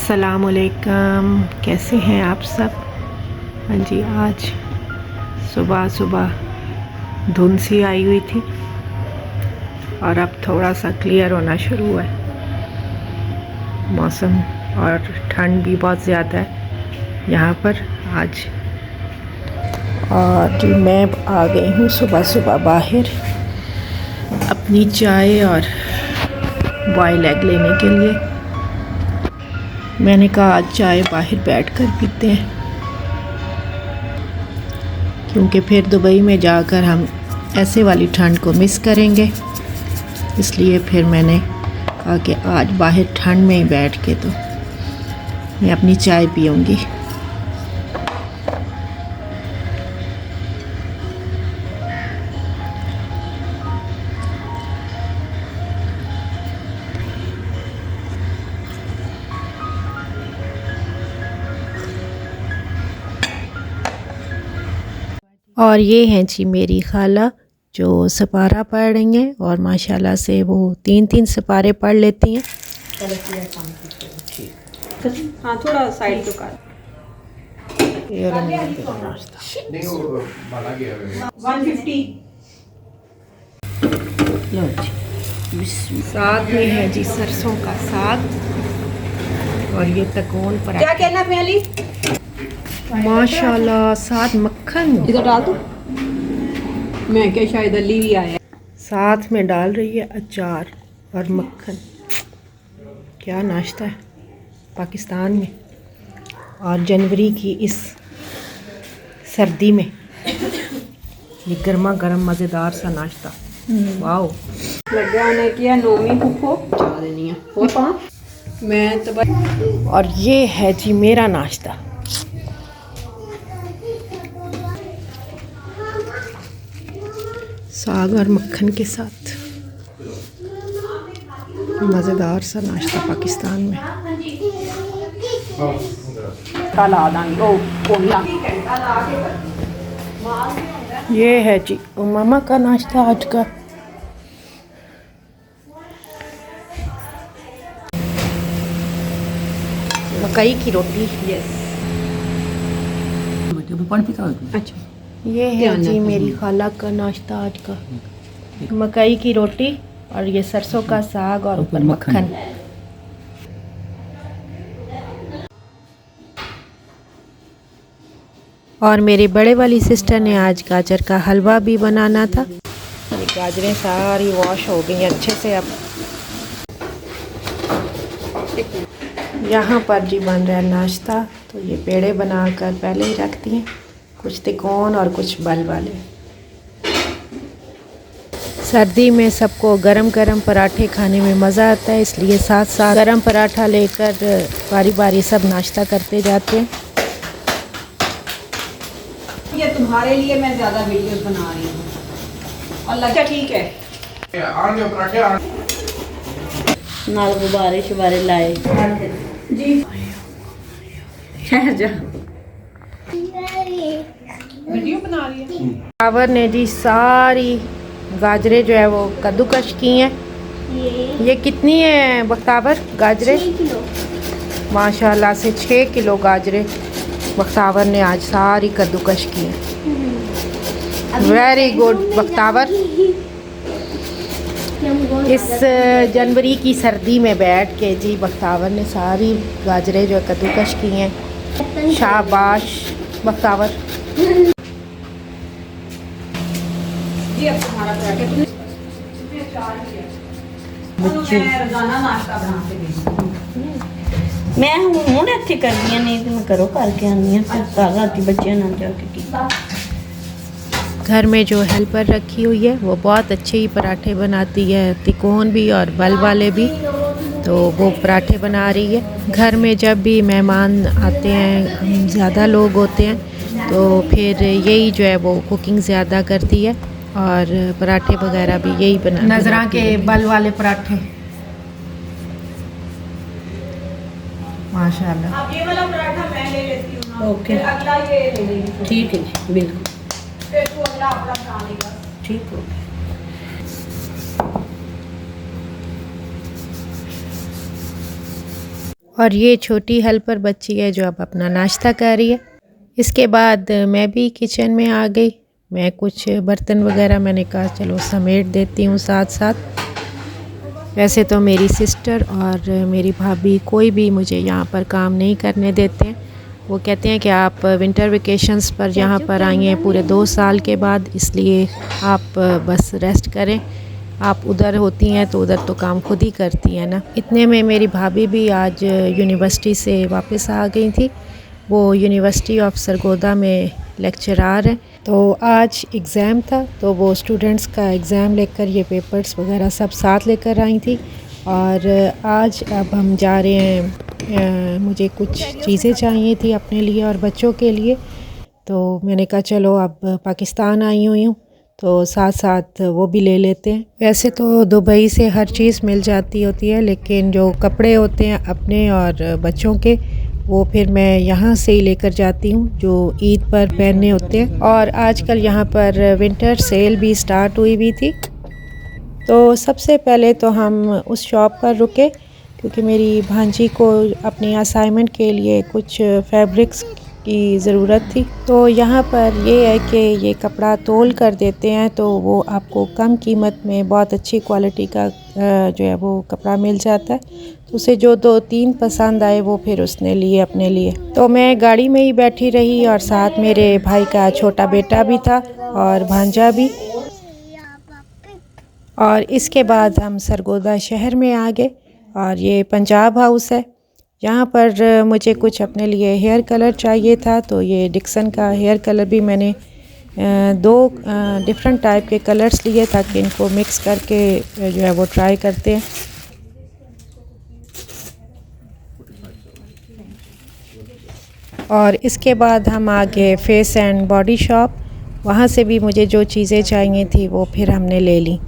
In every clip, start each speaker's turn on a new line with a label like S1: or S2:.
S1: अस्सलामुअलैकुम, कैसे हैं आप सब। हाँ जी, आज सुबह सुबह धुंध सी आई हुई थी और अब थोड़ा सा क्लियर होना शुरू हुआ है मौसम, और ठंड भी बहुत ज़्यादा है यहाँ पर आज। और जी मैं आ गई हूँ सुबह सुबह बाहर अपनी चाय और बॉयल एग लेने के लिए। मैंने कहा आज चाय बाहर बैठकर पीते हैं, क्योंकि फिर दुबई में जाकर हम ऐसे वाली ठंड को मिस करेंगे। इसलिए फिर मैंने कहा कि आज बाहर ठंड में ही बैठ के तो मैं अपनी चाय पीऊँगी। और ये हैं जी मेरी खाला जो सपारा पढ़ रही हैं, और माशाल्लाह से वो 3-3 सपारे पढ़ लेती हैं।
S2: हाँ, थोड़ा साइड तो कर।
S1: ये नाश्ता
S2: 150।
S1: लो जी, साग में है जी सरसों का साग, और ये तकोन पर
S2: क्या कहना पहली?
S1: माशाल्लाह साथ मक्खन
S2: इधर डाल दो। मैं क्या शायद अली भी आया।
S1: साथ में डाल रही है अचार और मक्खन। क्या नाश्ता है पाकिस्तान में, और जनवरी की इस सर्दी में ये गर्मा गर्म मज़ेदार सा नाश्ता। वाओ,
S2: लगा उन्हें किया नोमी फुफो चाह देनी है और पाँच मैं तो।
S1: और ये है जी मेरा नाश्ता। साग और मक्खन के साथ मज़ेदार सा नाश्ता पाकिस्तान में।
S2: ला देंगे ओ कोला।
S1: ये है जी मामा का नाश्ता आज का। मकई की रोटी।
S2: यस। अच्छा,
S1: ये है जी मेरी खाला का नाश्ता आज का। मकई की रोटी और ये सरसों का साग और ऊपर मक्खन। और मेरी बड़े वाली सिस्टर ने आज गाजर का हलवा भी बनाना था। ये गाजरें सारी वॉश हो गई अच्छे से। अब यहाँ पर जी बन रहा है नाश्ता, तो ये पेड़े बनाकर पहले ही रख दिए, कुछ तिकोन और कुछ बल वाले। सर्दी में सबको गरम गरम पराठे खाने में मज़ा आता है, इसलिए साथ साथ गरम पराठा लेकर बारी बारी सब नाश्ता करते जाते हैं।
S2: ये तुम्हारे लिए मैं ज़्यादा वीडियोस बना रही हूँ और लगा ठीक है।
S3: नाल गुब्बारे शुबारे लाए
S2: जी
S3: जा
S2: वीडियो बना रही है।
S1: बख्तावर ने जी सारी गाजरें जो है वो कद्दूकश की हैं। ये कितनी है बख्तावर गाजरें?
S3: 6 किलो।
S1: माशाल्लाह से 6 किलो गाजरें बख्तावर ने आज सारी कद्दूकश की हैं। Very good Bakhtawar. इस जनवरी की सर्दी में बैठ के जी बख्तावर ने सारी गाजरें जो कद्दूकश की हैं। शाबाश बख्तावर।
S2: जी अब तुम्हारा पराठे तुमने बच्चे रोजाना नाश्ता बनाते हैं।
S3: मैं हूँ इत्थे करनी नहीं तो मैं करो करके आनी है फिर कल राती बच्चे ना जाके की।
S1: घर में जो हेल्पर रखी हुई है वो बहुत अच्छे ही पराठे बनाती है, तिकोन भी और बल वाले भी। तो वो पराठे बना रही है। घर में जब भी मेहमान आते हैं, ज़्यादा लोग होते हैं, तो फिर यही जो है वो कुकिंग ज़्यादा करती है, और पराठे वगैरह भी यही बना। नजरा के बल वाले पराठे माशाल्लाह।
S2: अब ये वाला पराठा मैं ले लेती हूँ ना।
S3: ओके।
S2: फिर अगला ये ले लेंगे।
S3: ठीक है जी बिल्कुल
S2: फिर तू अगला अपना बना लेगा।
S3: ठीक हो।
S1: और ये छोटी हेल्पर बच्ची है जो अब अपना नाश्ता कर रही है। इसके बाद मैं भी किचन में आ गई। मैं कुछ बर्तन वगैरह मैंने कहा चलो समेट देती हूँ साथ साथ। वैसे तो मेरी सिस्टर और मेरी भाभी कोई भी मुझे यहाँ पर काम नहीं करने देते हैं। वो कहते हैं कि आप विंटर वेकेशंस पर यहाँ पर आई हैं पूरे 2 साल के बाद, इसलिए आप बस रेस्ट करें। आप उधर होती हैं तो उधर तो काम खुद ही करती हैं ना। इतने में मेरी भाभी भी आज यूनिवर्सिटी से वापस आ गई थी। वो यूनिवर्सिटी ऑफ सरगोदा में लेक्चरार हैं। तो आज एग्ज़ाम था तो वो स्टूडेंट्स का एग्ज़ाम लेकर ये पेपर्स वगैरह सब साथ लेकर आई थी। और आज अब हम जा रहे हैं, मुझे कुछ चीज़ें चाहिए थी अपने लिए और बच्चों के लिए। तो मैंने कहा चलो अब पाकिस्तान आई हुई हूँ तो साथ साथ वो भी ले लेते हैं। वैसे तो दुबई से हर चीज़ मिल जाती होती है, लेकिन जो कपड़े होते हैं अपने और बच्चों के वो फिर मैं यहाँ से ही लेकर जाती हूँ जो ईद पर पहनने होते हैं। और आजकल यहाँ पर विंटर सेल भी स्टार्ट हुई भी थी। तो सबसे पहले तो हम उस शॉप पर रुके क्योंकि मेरी भांजी को अपनी असाइनमेंट के लिए कुछ फैब्रिक्स की ज़रूरत थी। तो यहाँ पर ये है कि ये कपड़ा तोल कर देते हैं तो वो आपको कम कीमत में बहुत अच्छी क्वालिटी का जो है वो कपड़ा मिल जाता है। तो उसे जो 2-3 पसंद आए वो फिर उसने लिए अपने लिए। तो मैं गाड़ी में ही बैठी रही और साथ मेरे भाई का छोटा बेटा भी था और भांजा भी। और इसके बाद हम सरगोदा शहर में आ गए और ये पंजाब हाउस है। यहाँ पर मुझे कुछ अपने लिए हेयर कलर चाहिए था तो ये डिक्सन का हेयर कलर भी मैंने 2 डिफरेंट टाइप के कलर्स लिए ताकि इनको मिक्स करके जो है वो ट्राई करते हैं। और इसके बाद हम आ गए फेस एंड बॉडी शॉप। वहाँ से भी मुझे जो चीज़ें चाहिए थी वो फिर हमने ले ली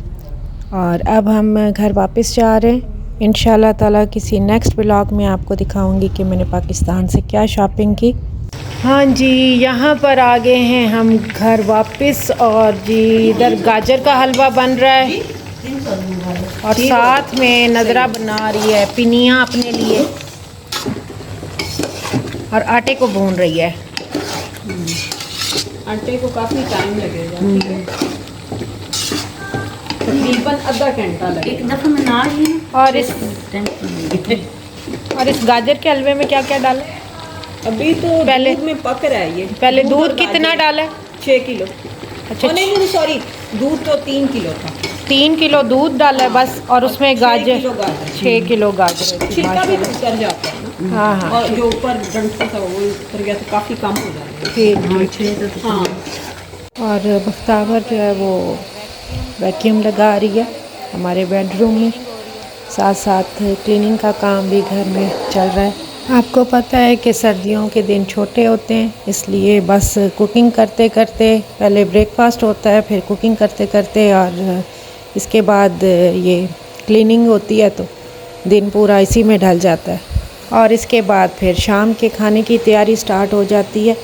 S1: और अब हम घर वापस जा रहे हैं। इंशाल्लाह ताला किसी नेक्स्ट व्लॉग में आपको दिखाऊंगी कि मैंने पाकिस्तान से क्या शॉपिंग की। हाँ जी, यहाँ पर आ गए हैं हम घर वापस। और जी इधर गाजर का हलवा बन रहा है और साथ में नज़रा बना रही है पिनिया अपने लिए और आटे को भून रही है।
S2: आटे को काफ़ी टाइम लगेगा, तकरीबन आधा घंटा लगेगा।
S3: एक दफ़ा मैं ना ही
S1: और इस गाजर के हलवे में क्या क्या डाला?
S2: अभी तो
S1: पहले
S2: दूध में पक रहा है ये।
S1: पहले दूध कितना डाला? 6
S2: किलो।
S1: अच्छा
S2: नहीं सॉरी, दूध तो 3 किलो था।
S1: 3 किलो दूध डाला है बस और उसमें गाजर 6 किलो गाजर
S2: छिलका भी उतर जाता है ना।
S1: हाँ हाँ,
S2: और जो ऊपर डंठल था वो उतर गया तो काफ़ी कम हो जाएगा। हाँ।
S1: और बख्तावर जो है वो वैक्यूम लगा रही है हमारे बेडरूम में। साथ साथ क्लीनिंग का काम भी घर में चल रहा है। आपको पता है कि सर्दियों के दिन छोटे होते हैं, इसलिए बस कुकिंग करते करते पहले ब्रेकफास्ट होता है, फिर कुकिंग करते करते और इसके बाद ये क्लीनिंग होती है तो दिन पूरा इसी में ढल जाता है। और इसके बाद फिर शाम के खाने की तैयारी स्टार्ट हो जाती है।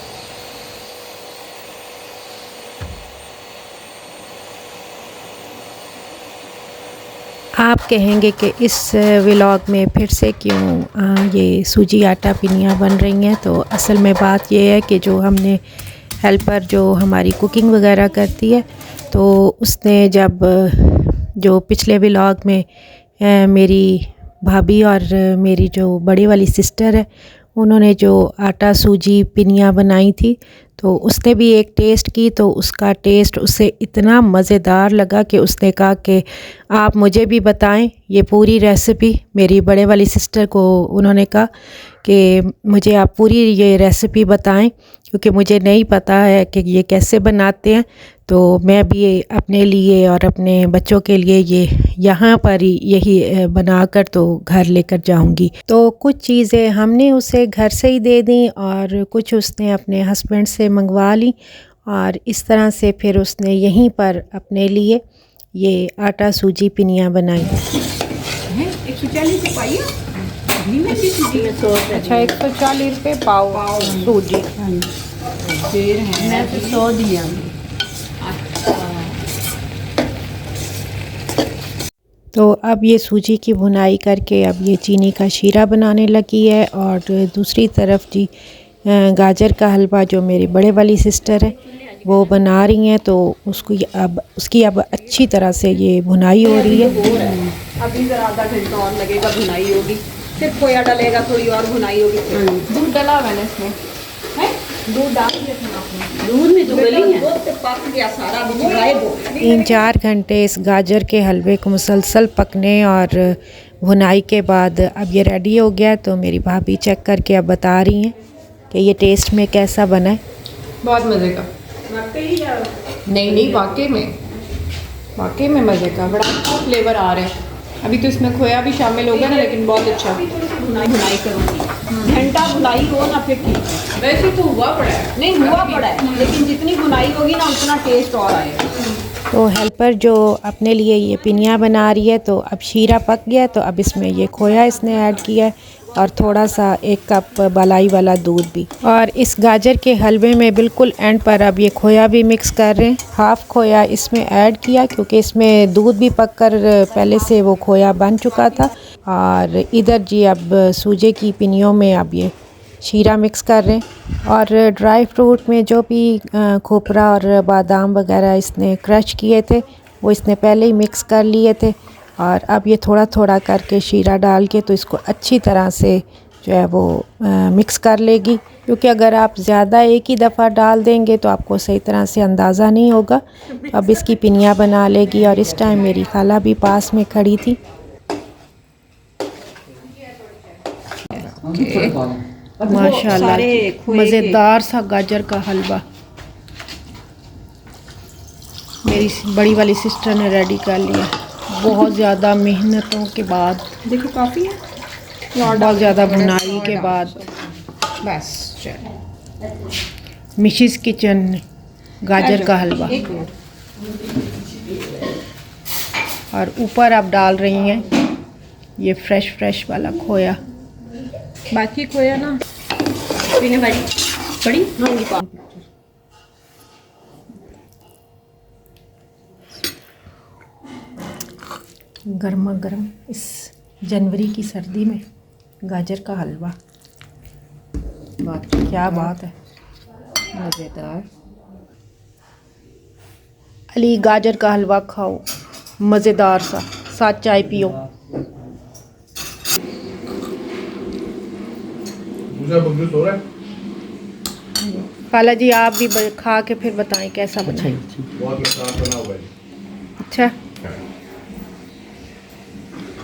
S1: आप कहेंगे कि इस व्लॉग में फिर से क्यों ये सूजी आटा पिनियाँ बन रही हैं। तो असल में बात ये है कि जो हमने हेल्पर जो हमारी कुकिंग वगैरह करती है तो उसने जब जो पिछले व्लॉग में मेरी भाभी और मेरी जो बड़ी वाली सिस्टर है उन्होंने जो आटा सूजी पिनियाँ बनाई थी तो उसने भी एक टेस्ट की तो उसका टेस्ट उससे इतना मज़ेदार लगा कि उसने कहा कि आप मुझे भी बताएं ये पूरी रेसिपी। मेरी बड़े वाली सिस्टर को उन्होंने कहा कि मुझे आप पूरी ये रेसिपी बताएं क्योंकि मुझे नहीं पता है कि ये कैसे बनाते हैं। तो मैं भी अपने लिए और अपने बच्चों के लिए ये यहाँ पर ही यही बनाकर तो घर लेकर जाऊँगी। तो कुछ चीज़ें हमने उसे घर से ही दे दी और कुछ उसने अपने हस्बैंड से मंगवा ली और इस तरह से फिर उसने यहीं पर अपने लिए ये आटा सूजी पिनियाँ बनाई।
S2: 140 रुपये पाइया।
S1: अच्छा 140 रुपये पाव सूजी।
S2: देर है
S3: मैं तो 100 दिया।
S1: तो अब ये सूजी की भुनाई करके अब ये चीनी का शीरा बनाने लगी है। और दूसरी तरफ जी गाजर का हलवा जो मेरी बड़े वाली सिस्टर है वो बना रही हैं, तो उसकी अब अच्छी तरह से ये भुनाई हो रही है।
S2: अभी ज़रा आधा घंटा और लगेगा, भुनाई होगी, फिर खोया डलेगा, थोड़ी और भुनाई होगी। दूध डला मैंने इसमें, है दूध डाल दिया था आपने?
S3: दूध में तो गली है,
S2: दूध तो पक गया सारा, अभी गायब हो गया।
S1: 3-4 घंटे इस गाजर के हलवे को मुसलसल पकने और भुनाई के बाद अब ये रेडी हो गया। तो मेरी भाभी चेक करके अब बता रही हैं कि ये टेस्ट में कैसा बना है।
S2: बहुत मज़े का, नहीं वाकई में मज़े का, बड़ा अच्छा फ्लेवर आ रहा है। अभी तो इसमें खोया भी शामिल होगा ना, लेकिन बहुत अच्छा। भुनाई करूँगी, घंटा भुनाई हो ना फिर ठीक है। वैसे तो हुआ पड़ा है, नहीं हुआ पड़ा है, लेकिन जितनी भुनाई होगी ना उतना टेस्ट और आएगा।
S1: तो हेल्पर जो अपने लिए ये पिनिया बना रही है, तो अब शीरा पक गया, तो अब इसमें ये खोया इसने ऐड किया है और थोड़ा सा 1 कप मलाई वाला दूध भी। और इस गाजर के हलवे में बिल्कुल एंड पर अब ये खोया भी मिक्स कर रहे हैं। हाफ़ खोया इसमें ऐड किया क्योंकि इसमें दूध भी पककर पहले से वो खोया बन चुका था। और इधर जी अब सूजे की पिनियों में अब ये शीरा मिक्स कर रहे हैं। और ड्राई फ्रूट में जो भी खोपरा और बादाम वगैरह इसने क्रश किए थे वो इसने पहले ही मिक्स कर लिए थे। और अब ये थोड़ा थोड़ा करके शीरा डाल के तो इसको अच्छी तरह से जो है वो मिक्स कर लेगी, क्योंकि अगर आप ज़्यादा एक ही दफ़ा डाल देंगे तो आपको सही तरह से अंदाज़ा नहीं होगा। तो अब इसकी पिनिया बना लेगी। और इस टाइम मेरी खाला भी पास में खड़ी थी। माशाल्लाह मज़ेदार सा गाजर का हलवा मेरी बड़ी वाली सिस्टर ने रेडी कर लिया, बहुत ज़्यादा मेहनतों के बाद।
S2: देखो काफ़ी है,
S1: बहुत ज़्यादा भुनाई के बाद
S2: बस
S1: मिशिस किचन गाजर का हलवा। और ऊपर आप डाल रही हैं ये फ्रेश वाला खोया।
S2: बाकी खोया ना पीने बड़ी
S1: गर्मा गर्म इस जनवरी की सर्दी में गाजर का हलवा, क्या बात है, मज़ेदार। अली गाजर का हलवा खाओ, मज़ेदार सा, साथ चाय पियो। खाला जी आप भी खा के फिर बताएं कैसा बना है।
S4: बहुत मसाला बना हुआ है।
S1: अच्छा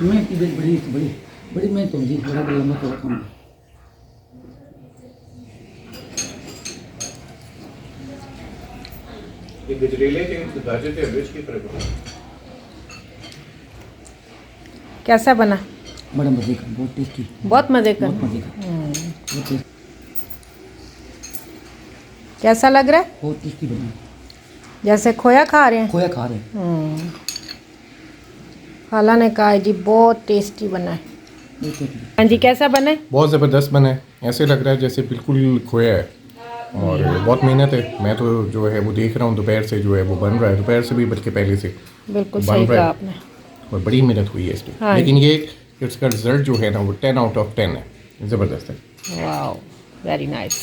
S5: मैं की बड़ी मैं तो जी बड़ा लंबा तो काम।
S4: ये गजरेले के गाजर के मिर्च की तरह बना।
S1: कैसा बना?
S5: बड़ा मजे का, बहुत टेस्टी,
S1: बहुत मज़े का।
S5: बहुत मजे का, बहुत टेस्टी,
S1: कैसा लग रहा है?
S5: बहुत टेस्टी बना,
S1: जैसे खोया खा रहे हैं।
S5: खोया खा रहे हैं।
S1: खाला ने कहा है जी बहुत टेस्टी बना है।
S5: बहुत टेस्टी।
S1: हाँ जी कैसा बना है?
S4: बहुत ज़बरदस्त बना है, ऐसे लग रहा है जैसे बिल्कुल खोया है। और बहुत मेहनत है, मैं तो जो है वो देख रहा हूँ दोपहर से जो है वो बन रहा है, दोपहर से भी बल्कि पहले से
S1: बिल्कुल
S4: बन
S1: सही
S4: रहा
S1: कहा
S4: है।
S1: आपने।
S4: और बड़ी मेहनत हुई है इसमें।
S1: हाँ।
S4: लेकिन ये इसका रिजल्ट जो है ना वो 10 आउट ऑफ 10 है, ज़बरदस्त है।
S1: Wow very nice,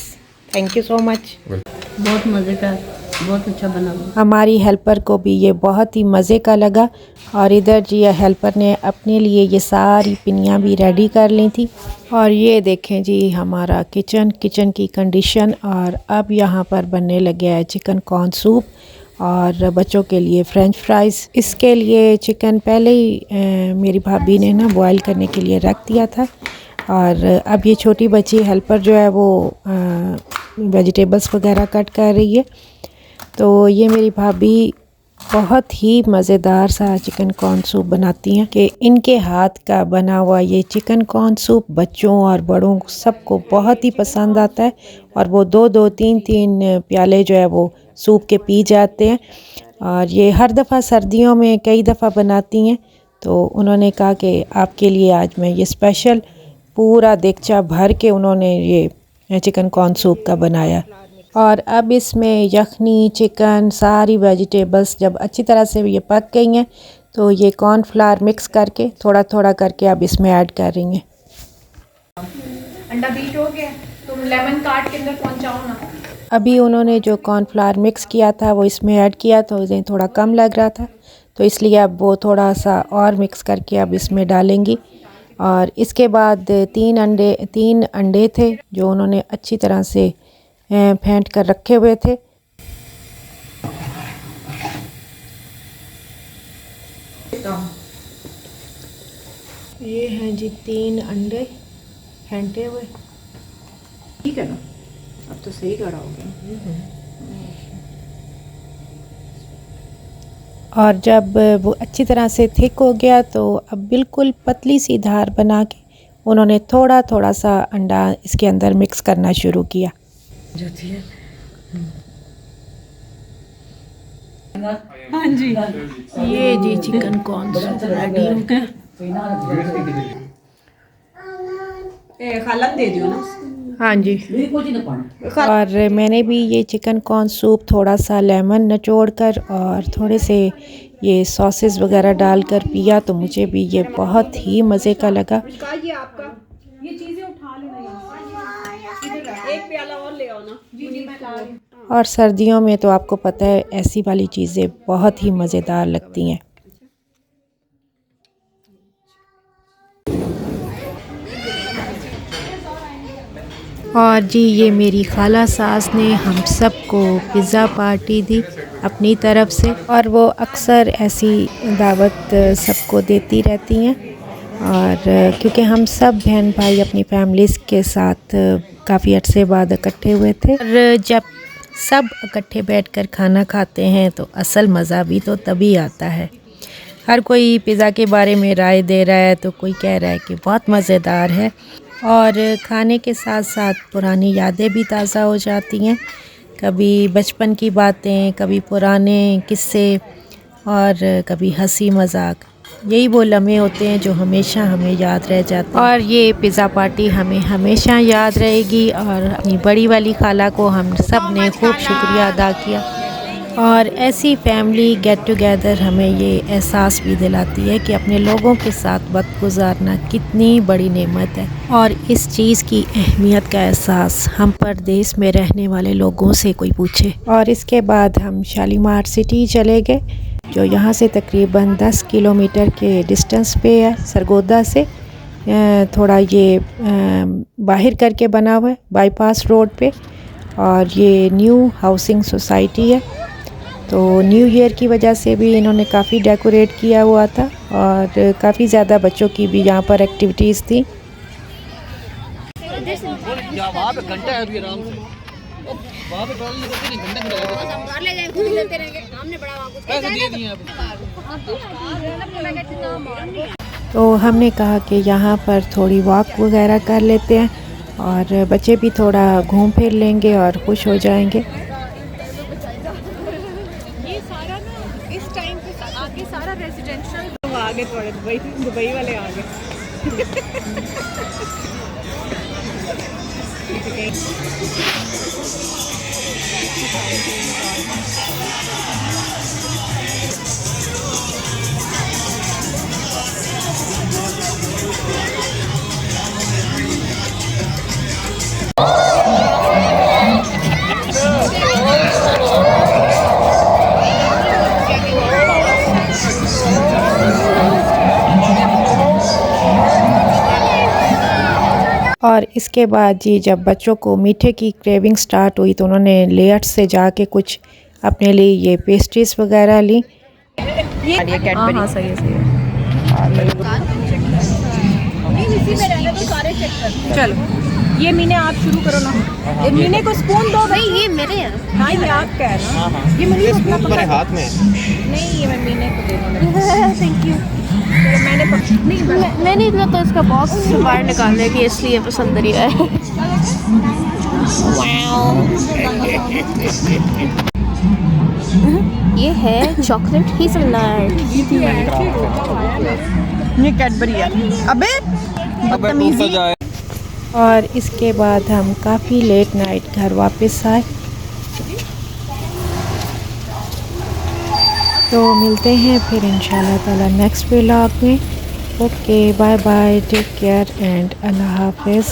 S1: thank you so much.
S3: बहुत मज़े का, बहुत अच्छा बना हुआ।
S1: हमारी हेल्पर को भी ये बहुत ही मज़े का लगा। और इधर जी हेल्पर ने अपने लिए ये सारी पिनियाँ भी रेडी कर ली थी। और ये देखें जी हमारा किचन की कंडीशन। और अब यहाँ पर बनने लगे है चिकन कॉर्न सूप और बच्चों के लिए फ्रेंच फ्राइज़। इसके लिए चिकन पहले ही मेरी भाभी ने ना बॉयल करने के लिए रख दिया था। और अब ये छोटी बच्ची हेल्पर जो है वो वेजिटेबल्स वगैरह कट कर रही है। तो ये मेरी भाभी बहुत ही मज़ेदार सा चिकन कॉर्न सूप बनाती हैं कि इनके हाथ का बना हुआ ये चिकन कॉर्न सूप बच्चों और बड़ों सबको बहुत ही पसंद आता है। और वो 2-2 3-3 प्याले जो है वो सूप के पी जाते हैं। और ये हर दफ़ा सर्दियों में कई दफ़ा बनाती हैं। तो उन्होंने कहा कि आपके लिए आज मैं ये स्पेशल पूरा देगचा भर के उन्होंने ये चिकन कॉर्न सूप का बनाया। और अब इसमें यखनी चिकन सारी वेजिटेबल्स जब अच्छी तरह से ये पक गई हैं तो ये कॉर्नफ्लावर मिक्स करके थोड़ा थोड़ा करके अब इसमें ऐड कर रही हैं।
S2: अंडा बीट हो गया, तुम लेमन काट के अंदर पहुंचाओ ना।
S1: अभी उन्होंने जो कॉर्नफ्लावर मिक्स किया था वो इसमें ऐड किया तो उन्हें थोड़ा कम लग रहा था, तो इसलिए अब वो थोड़ा सा और मिक्स करके अब इसमें डालेंगी। और इसके बाद तीन अंडे थे जो उन्होंने अच्छी तरह से फेंट कर रखे हुए थे। ये हैं जी 3 अंडे फेंटे हुए।
S2: ठीक है ना, अब तो सही करा हो गया।
S1: और जब वो अच्छी तरह से थिक हो गया तो अब बिल्कुल पतली सी धार बना के उन्होंने थोड़ा थोड़ा सा अंडा इसके अंदर मिक्स करना शुरू किया।
S2: हाँ जी,
S1: ये जी चिकन कॉर्न सूप रेडी हो गया।
S2: खालन दे दियो ना।
S1: हाँ जी, और मैंने भी ये चिकन कॉर्न सूप थोड़ा सा लेमन निचोड़ कर और थोड़े से ये सॉसेस वगैरह डालकर पिया तो मुझे भी ये बहुत ही मज़े का लगा।
S2: ये आपका, ये चीजें उठा लेना, एक प्याला और ले आओ ना। जी जी, मैं ला रही हूँ।
S1: और सर्दियों में तो आपको पता है ऐसी वाली चीज़ें बहुत ही मज़ेदार लगती हैं। और जी ये मेरी खाला सास ने हम सबको पिज़्ज़ा पार्टी दी अपनी तरफ से, और वो अक्सर ऐसी दावत सबको देती रहती हैं। और क्योंकि हम सब बहन भाई अपनी फैमिलीज़ के साथ काफ़ी अरसे बाद इकट्ठे हुए थे, और जब सब इकट्ठे बैठकर खाना खाते हैं तो असल मज़ा भी तो तभी आता है। हर कोई पिज़्ज़ा के बारे में राय दे रहा है, तो कोई कह रहा है कि बहुत मज़ेदार है, और खाने के साथ साथ पुरानी यादें भी ताज़ा हो जाती हैं। कभी बचपन की बातें, कभी पुराने किस्से और कभी हंसी मजाक। यही वो लम्हे होते हैं जो हमेशा हमें याद रह जाते हैं। और ये पिज़्ज़ा पार्टी हमें हमेशा याद रहेगी, और अपनी बड़ी वाली खाला को हम सब ने खूब शुक्रिया अदा किया। और ऐसी फैमिली गेट टुगेदर हमें ये एहसास भी दिलाती है कि अपने लोगों के साथ वक्त गुजारना कितनी बड़ी नेमत है, और इस चीज़ की अहमियत का एहसास हम परदेश में रहने वाले लोगों से कोई पूछे। और इसके बाद हम शालीमार सिटी चले गए, जो यहाँ से तकरीबन 10 किलोमीटर के डिस्टेंस पे है। सरगोदा से थोड़ा ये बाहर करके बना हुआ है बाईपास रोड पे, और ये न्यू हाउसिंग सोसाइटी है। तो न्यू ईयर की वजह से भी इन्होंने काफ़ी डेकोरेट किया हुआ था, और काफ़ी ज़्यादा बच्चों की भी यहाँ पर एक्टिविटीज़ थी। तो हमने कहा कि यहाँ पर थोड़ी वॉक वगैरह कर लेते हैं, और बच्चे भी थोड़ा घूम फिर लेंगे और खुश हो जाएंगे।
S2: सारा रेजिडेंशियल आ गए, थोड़े दुबई वाले आ गए।
S1: और इसके बाद जी जब बच्चों को मीठे की क्रेविंग स्टार्ट हुई तो उन्होंने लेयर्स से जाके कुछ अपने लिए ये पेस्ट्रीज वगैरह ली।
S2: हाँ सही है। चलो ये मीने आप शुरू करो ना। ये मीने को स्पून दो भाई, ये मेरे हैं। हाँ ये आपका है ना। ये मुझे अपना पकड़ हाथ में नहीं, ये मैं मीने को देना।
S3: Thank you.
S2: मैंने इतना तो इसका बॉक्स बाहर निकाल लिया कि इसलिए पसंद नहीं आया। ये है चॉकलेट हेज़लनट।
S3: ये कैडबरी है। अबे
S1: और इसके बाद हम काफ़ी लेट नाइट घर वापस आए। तो मिलते हैं फिर इंशाल्लाह ताला नेक्स्ट व्लॉग में। Okay bye bye, take care and अल्लाह हाफिज़।